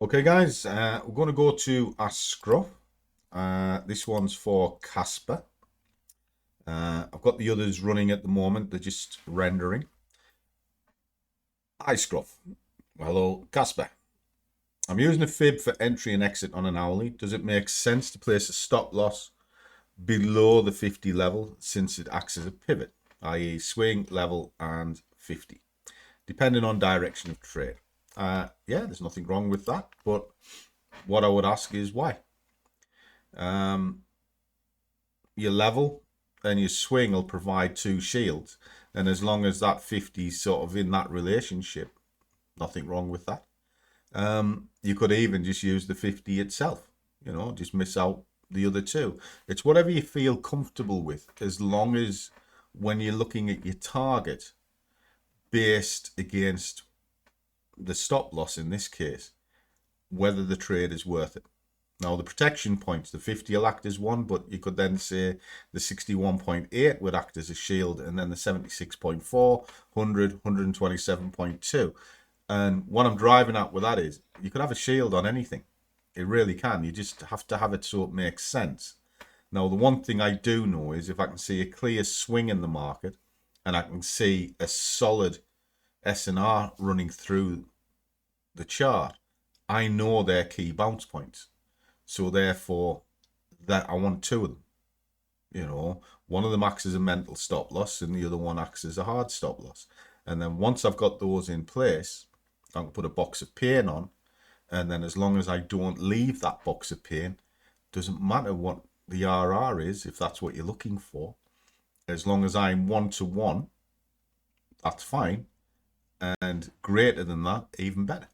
Okay, guys, we're going to go to Ask Scruff. This one's for Casper. I've got the others running at the moment. They're just rendering. Hi, Scruff. Hello, Casper. I'm using a fib for entry and exit on an hourly. Does it make sense to place a stop loss below the 50 level since it acts as a pivot, i.e. swing, level, and 50, depending on direction of trade? Yeah, there's nothing wrong with that, but what I would ask is why. Your level and your swing will provide two shields, and as long as that 50 is sort of in that relationship, nothing wrong with that. You could even just use the 50 itself, just miss out the other two. It's whatever you feel comfortable with, as long as when you're looking at your target based against the stop loss in this case, whether the trade is worth it. Now, the protection points, the 50 will act as one, but you could then say the 61.8 would act as a shield, and then the 76.4, 100, 127.2. And what I'm driving at with that is you could have a shield on anything. It really can. You just have to have it so it makes sense. Now, the one thing I do know is if I can see a clear swing in the market and I can see a solid S&R running through the chart, I know their key bounce points. So therefore, that I want two of them. One of them acts as a mental stop loss and the other one acts as a hard stop loss. And then once I've got those in place, I can put a box of pain on. And then as long as I don't leave that box of pain, doesn't matter what the RR is, if that's what you're looking for. As long as I'm 1-to-1, that's fine. And greater than that, even better.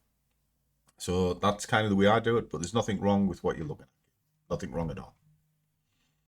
So that's kind of the way I do it, but there's nothing wrong with what you're looking at. Nothing wrong at all.